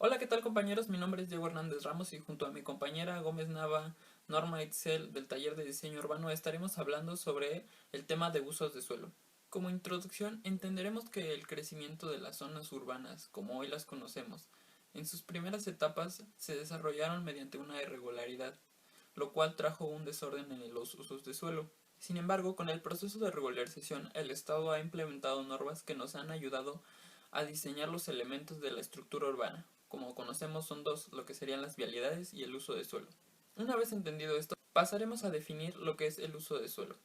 Hola, ¿qué tal compañeros? Mi nombre es Diego Hernández Ramos y junto a mi compañera Gómez Nava, Norma Itzel del taller de diseño urbano estaremos hablando sobre el tema de usos de suelo. Como introducción, entenderemos que el crecimiento de las zonas urbanas, como hoy las conocemos, en sus primeras etapas se desarrollaron mediante una irregularidad, lo cual trajo un desorden en los usos de suelo. Sin embargo, con el proceso de regularización, el Estado ha implementado normas que nos han ayudado a diseñar los elementos de la estructura urbana. Como conocemos son dos, lo que serían las vialidades y el uso de suelo. Una vez entendido esto, pasaremos a definir lo que es el uso de suelo.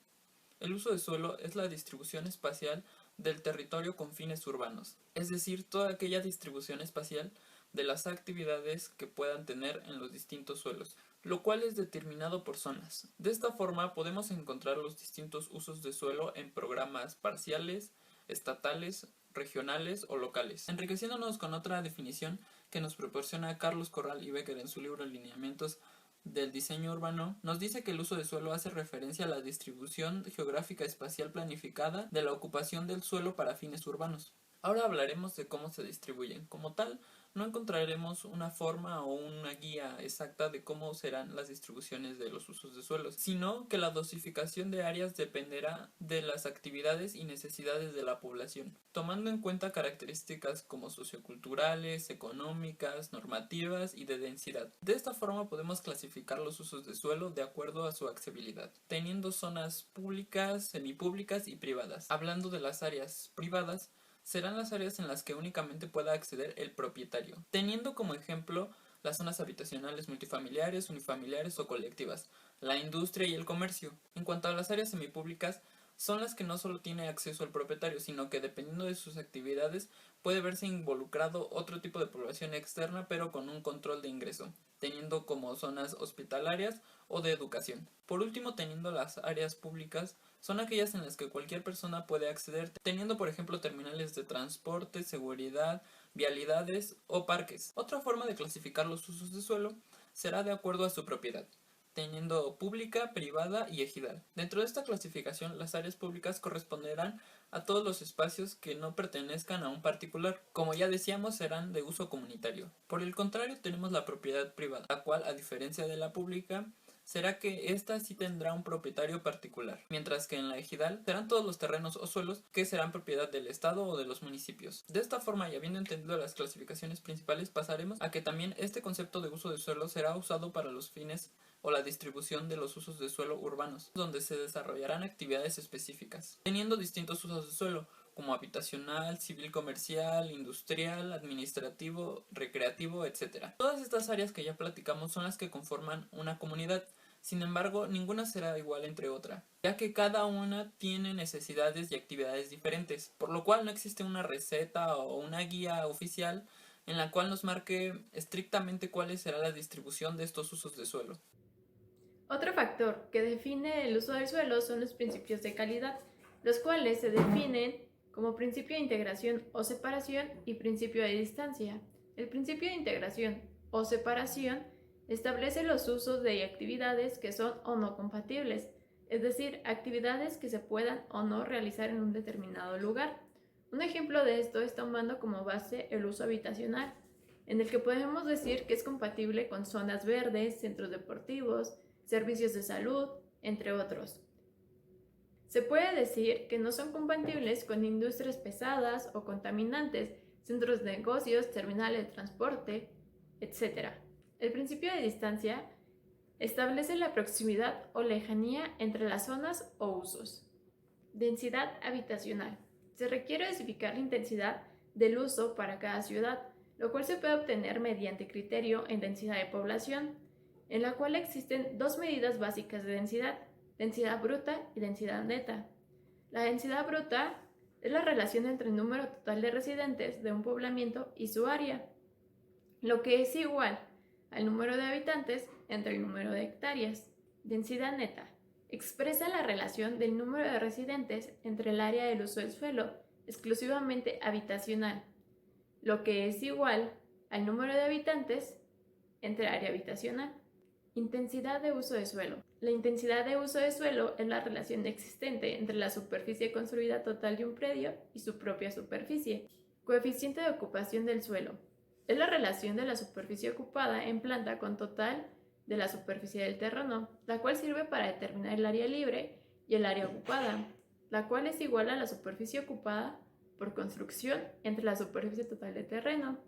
El uso de suelo es la distribución espacial del territorio con fines urbanos, es decir, toda aquella distribución espacial de las actividades que puedan tener en los distintos suelos, lo cual es determinado por zonas. De esta forma podemos encontrar los distintos usos de suelo en programas parciales, estatales, regionales o locales. Enriqueciéndonos con otra definición que nos proporciona Carlos Corral y Becker en su libro Lineamientos del diseño urbano, nos dice que el uso de suelo hace referencia a la distribución geográfica espacial planificada de la ocupación del suelo para fines urbanos. Ahora hablaremos de cómo se distribuyen. Como tal, no encontraremos una forma o una guía exacta de cómo serán las distribuciones de los usos de suelos, sino que la dosificación de áreas dependerá de las actividades y necesidades de la población, tomando en cuenta características como socioculturales, económicas, normativas y de densidad. De esta forma podemos clasificar los usos de suelo de acuerdo a su accesibilidad, teniendo zonas públicas, semipúblicas y privadas. Hablando de las áreas privadas, serán las áreas en las que únicamente pueda acceder el propietario, teniendo como ejemplo las zonas habitacionales multifamiliares, unifamiliares o colectivas, la industria y el comercio. En cuanto a las áreas semipúblicas, son las que no solo tiene acceso el propietario, sino que dependiendo de sus actividades puede verse involucrado otro tipo de población externa pero con un control de ingreso, teniendo como zonas hospitalarias o de educación. Por último, teniendo las áreas públicas, son aquellas en las que cualquier persona puede acceder, teniendo por ejemplo terminales de transporte, seguridad, vialidades o parques. Otra forma de clasificar los usos de suelo será de acuerdo a su propiedad, teniendo pública, privada y ejidal. Dentro de esta clasificación, las áreas públicas corresponderán a todos los espacios que no pertenezcan a un particular. Como ya decíamos, serán de uso comunitario. Por el contrario, tenemos la propiedad privada, la cual, a diferencia de la pública, será que ésta sí tendrá un propietario particular, mientras que en la ejidal serán todos los terrenos o suelos que serán propiedad del Estado o de los municipios. De esta forma, y habiendo entendido las clasificaciones principales, pasaremos a que también este concepto de uso de suelo será usado para los fines o la distribución de los usos de suelo urbanos, donde se desarrollarán actividades específicas, teniendo distintos usos de suelo, como habitacional, civil comercial, industrial, administrativo, recreativo, etc. Todas estas áreas que ya platicamos son las que conforman una comunidad. Sin embargo, ninguna será igual entre otra, ya que cada una tiene necesidades y actividades diferentes, por lo cual no existe una receta o una guía oficial en la cual nos marque estrictamente cuál será la distribución de estos usos de suelo. Otro factor que define el uso del suelo son los principios de calidad, los cuales se definen como principio de integración o separación y principio de distancia. El principio de integración o separación establece los usos de actividades que son o no compatibles, es decir, actividades que se puedan o no realizar en un determinado lugar. Un ejemplo de esto es tomando como base el uso habitacional, en el que podemos decir que es compatible con zonas verdes, centros deportivos, servicios de salud, entre otros. Se puede decir que no son compatibles con industrias pesadas o contaminantes, centros de negocios, terminales de transporte, etc. El principio de distancia establece la proximidad o lejanía entre las zonas o usos. Densidad habitacional. Se requiere especificar la intensidad del uso para cada ciudad, lo cual se puede obtener mediante criterio en densidad de población, en la cual existen dos medidas básicas de densidad, densidad bruta y densidad neta. La densidad bruta es la relación entre el número total de residentes de un poblamiento y su área, lo que es igual al número de habitantes entre el número de hectáreas. Densidad neta expresa la relación del número de residentes entre el área del uso del suelo, exclusivamente habitacional, lo que es igual al número de habitantes entre área habitacional. Intensidad de uso de suelo. La intensidad de uso de suelo es la relación existente entre la superficie construida total de un predio y su propia superficie. Coeficiente de ocupación del suelo. Es la relación de la superficie ocupada en planta con total de la superficie del terreno, la cual sirve para determinar el área libre y el área ocupada, la cual es igual a la superficie ocupada por construcción entre la superficie total del terreno.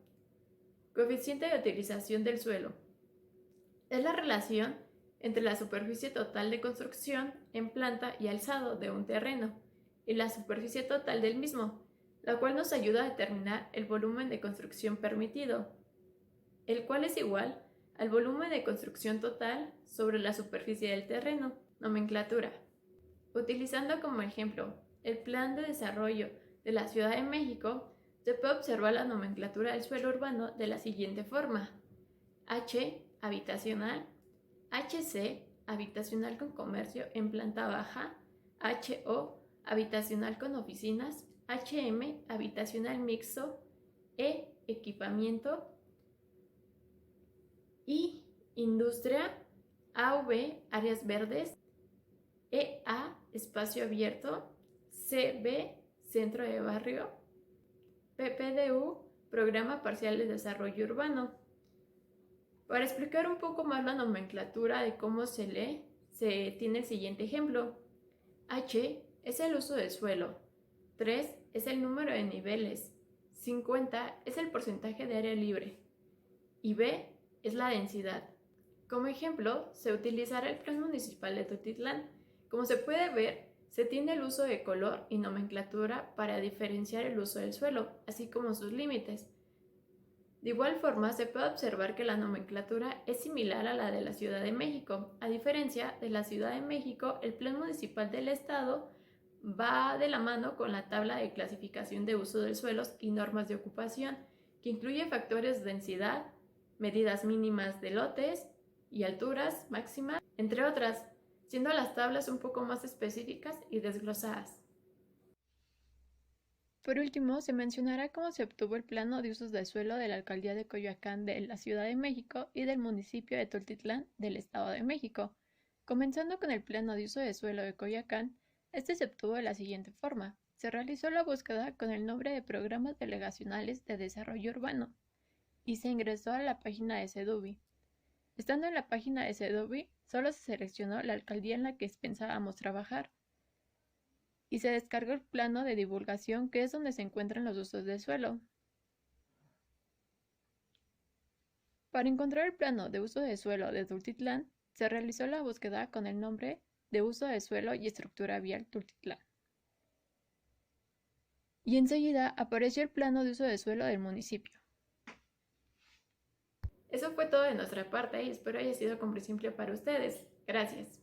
Coeficiente de utilización del suelo. Es la relación entre la superficie total de construcción en planta y alzado de un terreno y la superficie total del mismo, la cual nos ayuda a determinar el volumen de construcción permitido, el cual es igual al volumen de construcción total sobre la superficie del terreno. Nomenclatura. Utilizando como ejemplo el Plan de Desarrollo de la Ciudad de México, se puede observar la nomenclatura del suelo urbano de la siguiente forma: H, habitacional; HC, habitacional con comercio en planta baja; HO, habitacional con oficinas; HM, habitacional mixto; E, equipamiento; I, industria; AV, áreas verdes; EA, espacio abierto; CB, centro de barrio; PPDU, programa parcial de desarrollo urbano. Para explicar un poco más la nomenclatura de cómo se lee, se tiene el siguiente ejemplo. H es el uso del suelo, 3 es el número de niveles, 50 es el porcentaje de área libre y B es la densidad. Como ejemplo, se utilizará el Plan Municipal de Tultitlán. Como se puede ver, se tiene el uso de color y nomenclatura para diferenciar el uso del suelo, así como sus límites. De igual forma, se puede observar que la nomenclatura es similar a la de la Ciudad de México. A diferencia de la Ciudad de México, el Plan Municipal del Estado va de la mano con la tabla de clasificación de uso de suelos y normas de ocupación, que incluye factores de densidad, medidas mínimas de lotes y alturas máximas, entre otras, siendo las tablas un poco más específicas y desglosadas. Por último, se mencionará cómo se obtuvo el plano de usos de suelo de la Alcaldía de Coyoacán de la Ciudad de México y del municipio de Tultitlán del Estado de México. Comenzando con el plano de uso de suelo de Coyoacán, este se obtuvo de la siguiente forma. Se realizó la búsqueda con el nombre de Programas Delegacionales de Desarrollo Urbano y se ingresó a la página de Sedubi. Estando en la página de Sedubi, solo se seleccionó la alcaldía en la que pensábamos trabajar y se descargó el plano de divulgación, que es donde se encuentran los usos de suelo. Para encontrar el plano de uso de suelo de Tultitlán, se realizó la búsqueda con el nombre de uso de suelo y estructura vial Tultitlán. Y enseguida apareció el plano de uso de suelo del municipio. Eso fue todo de nuestra parte y espero haya sido comprensible para ustedes. Gracias.